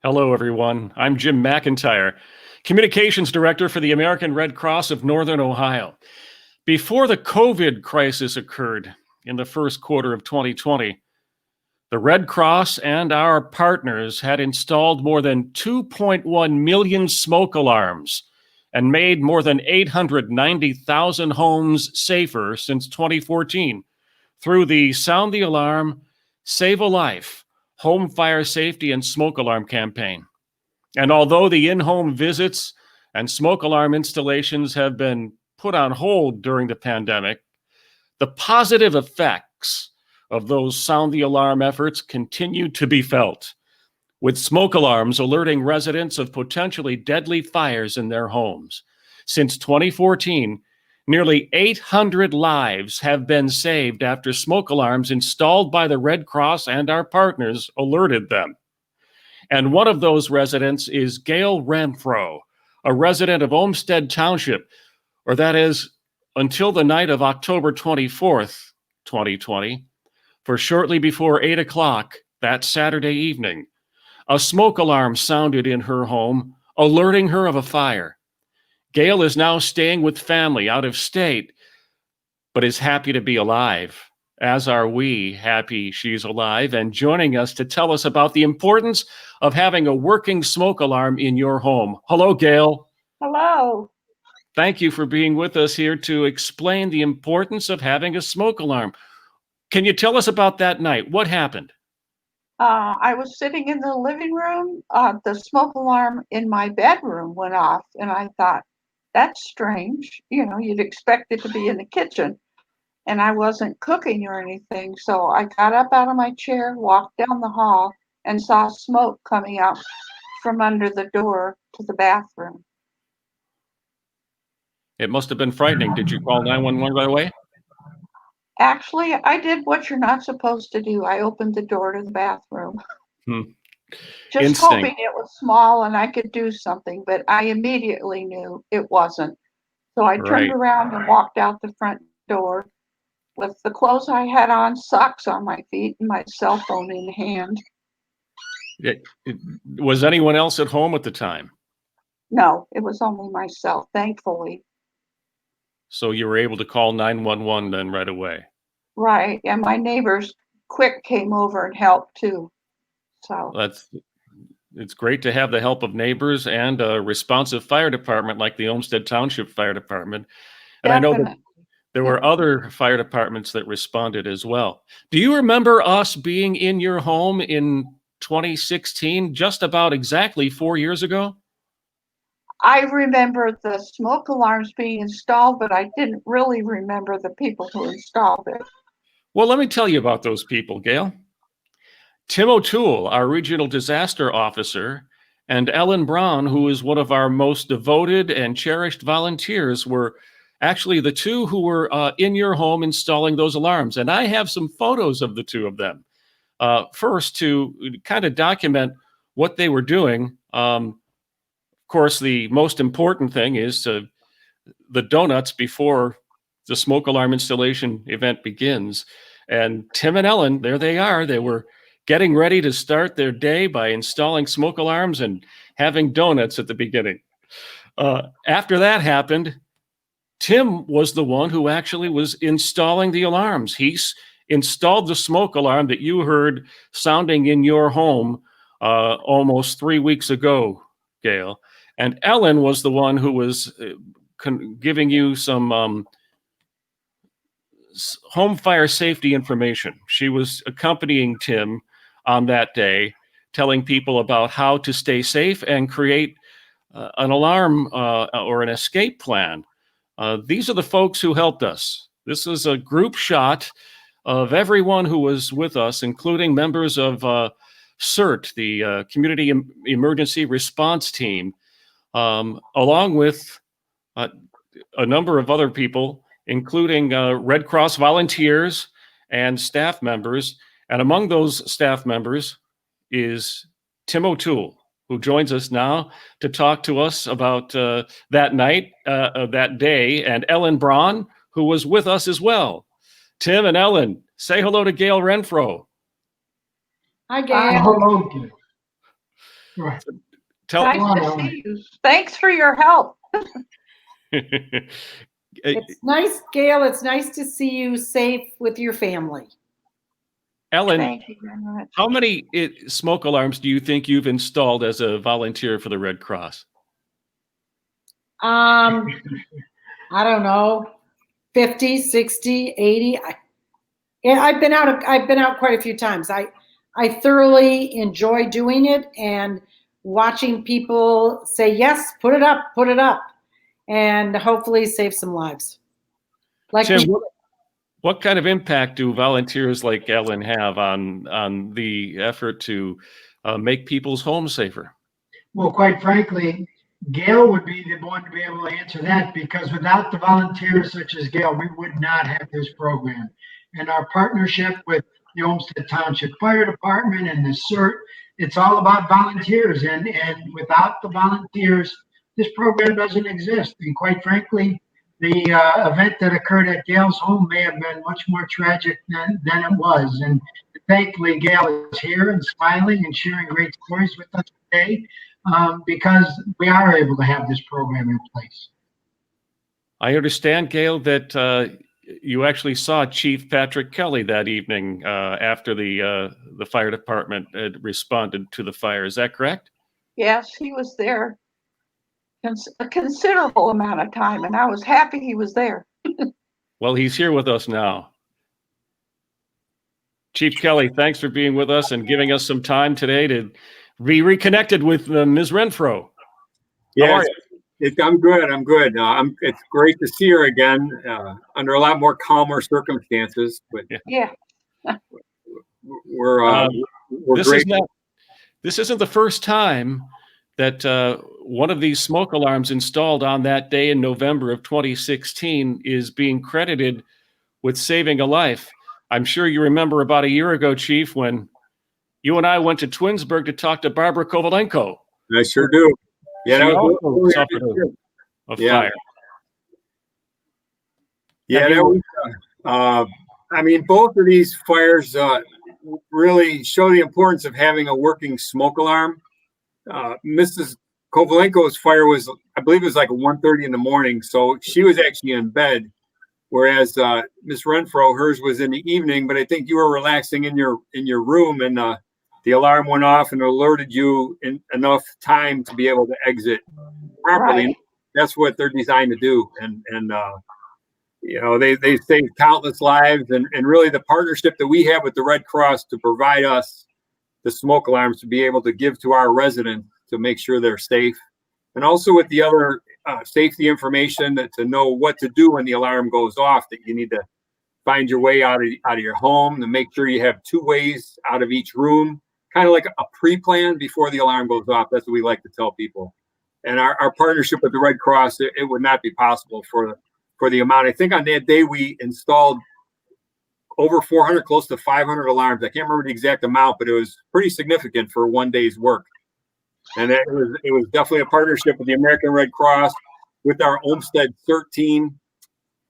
Hello, everyone. I'm Jim McIntyre, Communications Director for the American Red Cross of Northern Ohio. Before the COVID crisis occurred in the first quarter of 2020, the Red Cross and our partners had installed more than 2.1 million smoke alarms and made more than 890,000 homes safer since 2014 through the Sound the Alarm, Save a Life, Home Fire Safety and Smoke Alarm campaign. And although the in-home visits and smoke alarm installations have been put on hold during the pandemic, the positive effects of those Sound the Alarm efforts continue to be felt, with smoke alarms alerting residents of potentially deadly fires in their homes. Since 2014, nearly 800 lives have been saved after smoke alarms installed by the Red Cross and our partners alerted them. And one of those residents is Gail Renfro, a resident of Olmsted Township, or that is, until the night of October 24th, 2020, for shortly before 8 o'clock that Saturday evening, a smoke alarm sounded in her home, alerting her of a fire. Gail is now staying with family out of state, but is happy to be alive, as are we happy she's alive, and joining us to tell us about the importance of having a working smoke alarm in your home. Hello, Gail. Hello. Thank you for being with us here to explain the importance of having a smoke alarm. Can you tell us about that night? What happened? I was sitting in the living room. The smoke alarm in my bedroom went off, and I thought, that's strange. You know, you'd expect it to be in the kitchen. And I wasn't cooking or anything. So I got up out of my chair, walked down the hall, and saw smoke coming out from under the door to the bathroom. It must have been frightening. Did you call 911 right away? Actually, I did what you're not supposed to do. I opened the door to the bathroom. Just Instinct. hoping it was small and I could do something, but I immediately knew it wasn't. So I turned Right. around and walked out the front door with the clothes I had on, socks on my feet, and my cell phone in hand. Was anyone else at home at the time? No, it was only myself, thankfully. So you were able to call 911 then right away? Right, and my neighbors quick came over and helped too. So it's great to have the help of neighbors and a responsive fire department like the Olmsted Township Fire Department. And I know that there were other fire departments that responded as well. Do you remember us being in your home in 2016, just about exactly 4 years ago? I remember the smoke alarms being installed, but I didn't really remember the people who installed it. Well, let me tell you about those people, Gail. Tim O'Toole, our regional disaster officer, and Ellen Brown, who is one of our most devoted and cherished volunteers, were actually the two who were in your home installing those alarms. And I have some photos of the two of them. First, to kind of document what they were doing. Of course, the most important thing is the donuts before the smoke alarm installation event begins. And Tim and Ellen, there they are. They were getting ready to start their day by installing smoke alarms and having donuts at the beginning. After that happened, Tim was the one who actually was installing the alarms. He installed the smoke alarm that you heard sounding in your home almost 3 weeks ago, Gail. And Ellen was the one who was giving you some home fire safety information. She was accompanying Tim on that day, telling people about how to stay safe and create an alarm or an escape plan. These are the folks who helped us. This is a group shot of everyone who was with us, including members of CERT, the Community Emergency Response Team, along with a number of other people, including Red Cross volunteers and staff members. And among those staff members is Tim O'Toole, who joins us now to talk to us about that night, that day, and Ellen Braun, who was with us as well. Tim and Ellen, say hello to Gail Renfro. Hi, Gail. Hello, Gail. Right. Tell. Nice to see you. Thanks for your help. It's nice, Gail. It's nice to see you safe with your family. Ellen, Thank you very much. how many smoke alarms do you think you've installed as a volunteer for the Red Cross? I don't know, 50, 60, 80. I've been out quite a few times. I thoroughly enjoy doing it and watching people say, yes, put it up, and hopefully save some lives. Like Tim, what kind of impact do volunteers like Ellen have on the effort to make people's homes safer? Well, quite frankly, Gail would be the one to be able to answer that, because without the volunteers such as Gail, we would not have this program. And our partnership with the Olmsted Township Fire Department and the CERT, it's all about volunteers. And without the volunteers, this program doesn't exist. And quite frankly, the event that occurred at Gail's home may have been much more tragic than it was. And thankfully, Gail is here and smiling and sharing great stories with us today, because we are able to have this program in place. I understand, Gail, that you actually saw Chief Patrick Kelly that evening after the fire department had responded to the fire. Is that correct? Yes, he was there a considerable amount of time, and I was happy he was there. Well, he's here with us now. Chief Kelly, thanks for being with us and giving us some time today to be reconnected with Ms. Renfro. Yes, I'm good. I'm good. It's great to see her again under a lot more calmer circumstances. But yeah, we're grateful. This isn't the first time that one of these smoke alarms installed on that day in November of 2016 is being credited with saving a life. I'm sure you remember about a year ago, Chief, when you and I went to Twinsburg to talk to Barbara Kovalenko. I sure do. Yeah, she also suffered a fire. Yeah, that was, I mean, both of these fires really show the importance of having a working smoke alarm. Mrs. Kovalenko's fire was, I believe it was like 1:30 in the morning, so she was actually in bed, whereas Miss Renfro, hers was in the evening, but I think you were relaxing in your room, and the alarm went off and alerted you in enough time to be able to exit properly. Right. That's what they're designed to do, and you know, they saved countless lives, and really the partnership that we have with the Red Cross to provide us the smoke alarms to be able to give to our residents to make sure they're safe, and also with the other safety information to know what to do when the alarm goes off, that you need to find your way out of your home, to make sure you have 2 ways out of each room, kind of like a pre-plan before the alarm goes off. That's what we like to tell people. And our partnership with the Red Cross, it would not be possible for the amount. I think on that day we installed over 400, close to 500 alarms. I can't remember the exact amount, but it was pretty significant for one day's work. And it was definitely a partnership with the American Red Cross, with our Olmsted CERT team,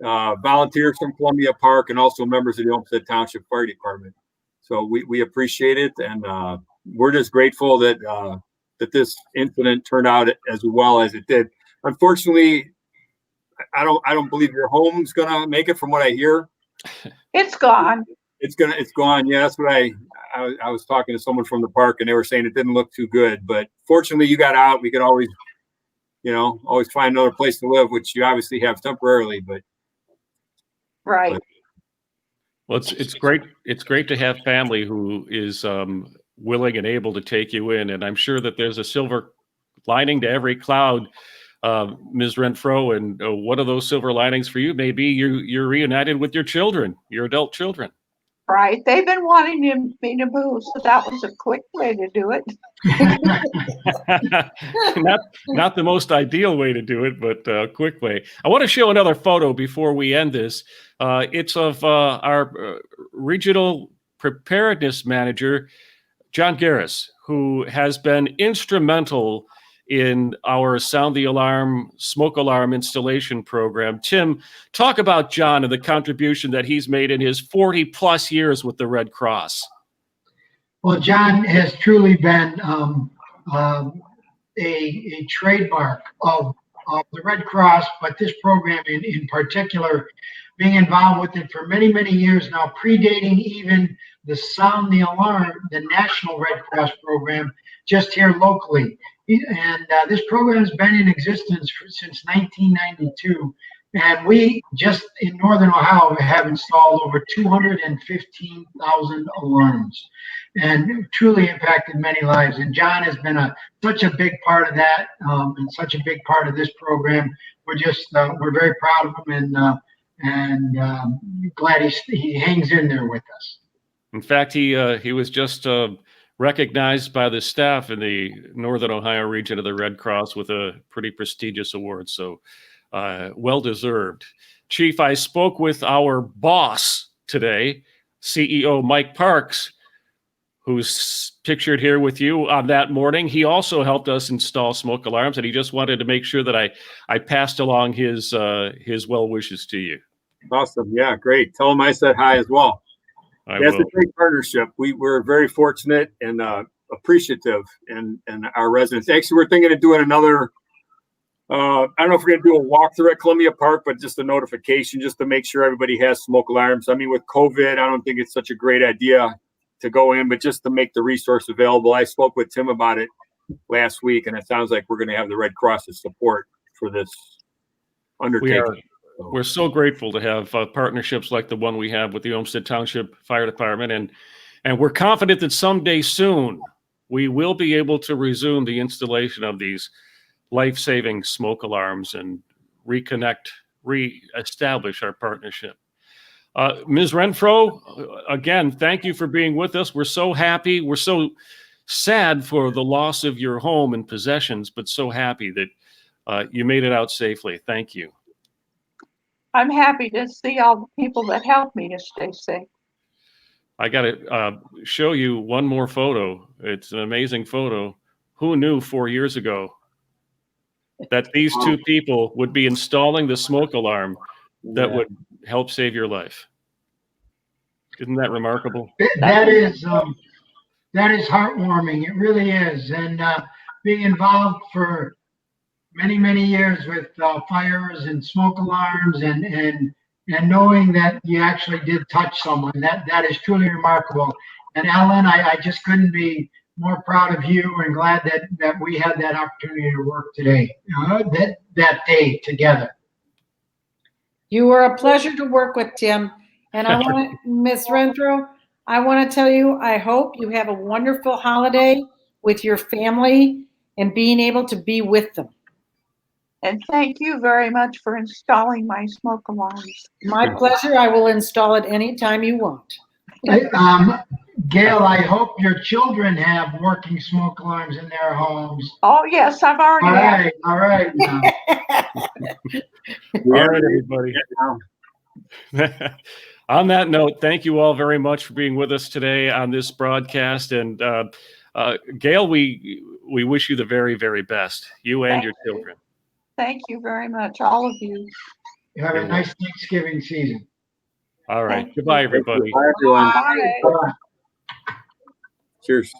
volunteers from Columbia Park, and also members of the Olmsted Township Fire Department. So we appreciate it, and we're just grateful that that this incident turned out as well as it did. Unfortunately, I don't believe your home's gonna make it, from what I hear. it's gone. It's gone. Yeah, that's what I was talking to someone from the park, and they were saying it didn't look too good. But fortunately, you got out. We could always, always find another place to live, which you obviously have temporarily. But Right. Well, it's great. It's great to have family who is willing and able to take you in, and I'm sure that there's a silver lining to every cloud, Ms. Renfro. And one of those silver linings for you may be you're reunited with your children, your adult children. Right. They've been wanting me to move, so that was a quick way to do it. Not the most ideal way to do it, but a quick way. I want to show another photo before we end this. It's of our regional preparedness manager, John Garris, who has been instrumental in our Sound the Alarm, smoke alarm installation program. Tim, talk about John and the contribution that he's made in his 40 plus years with the Red Cross. Well, John has truly been a trademark of the Red Cross, but this program in particular, being involved with it for many, many years now, predating even the Sound the Alarm, the National Red Cross program, just here locally. And this program has been in existence since 1992. And we just in Northern Ohio have installed over 215,000 alarms and truly impacted many lives. And John has been such a big part of that and such a big part of this program. We're very proud of him and glad he hangs in there with us. In fact, he was just recognized by the staff in the Northern Ohio region of the Red Cross with a pretty prestigious award. So well-deserved. Chief, I spoke with our boss today, CEO Mike Parks, who's pictured here with you on that morning. He also helped us install smoke alarms, and he just wanted to make sure that I passed along his well wishes to you. Awesome. Yeah, great. Tell him I said hi as well. That's a great partnership. We're very fortunate and appreciative, and our residents. Actually, we're thinking of doing another. I don't know if we're going to do a walkthrough at Columbia Park, but just a notification just to make sure everybody has smoke alarms. I mean, with COVID, I don't think it's such a great idea to go in, but just to make the resource available. I spoke with Tim about it last week, and it sounds like we're going to have the Red Cross's support for this undertaking. We're so grateful to have partnerships like the one we have with the Olmsted Township Fire Department, and we're confident that someday soon we will be able to resume the installation of these life-saving smoke alarms and reestablish our partnership. Ms. Renfro, again, thank you for being with us. We're so happy. We're so sad for the loss of your home and possessions, but so happy that you made it out safely. Thank you. I'm happy to see all the people that helped me to stay safe. I got to show you one more photo. It's an amazing photo. Who knew 4 years ago that these two people would be installing the smoke alarm that would help save your life? Isn't that remarkable? That is heartwarming. It really is. And being involved for many, many years with fires and smoke alarms and knowing that you actually did touch someone, that is truly remarkable. And Ellen, I just couldn't be more proud of you and glad that we had that opportunity to work today, that day together. You were a pleasure to work with, Tim. And I want to, Ms. Renfro, I want to tell you, I hope you have a wonderful holiday with your family and being able to be with them. And thank you very much for installing my smoke alarms. My pleasure. I will install it anytime you want. Gail, I hope your children have working smoke alarms in their homes. Oh, yes, I've already. All right. All right, everybody. On that note, thank you all very much for being with us today on this broadcast. And Gail, we wish you the very, very best, you and your children. Thank you very much, all of you. You have a nice Thanksgiving season. All right. Goodbye, everybody. Bye, everyone. Bye. Bye. Cheers.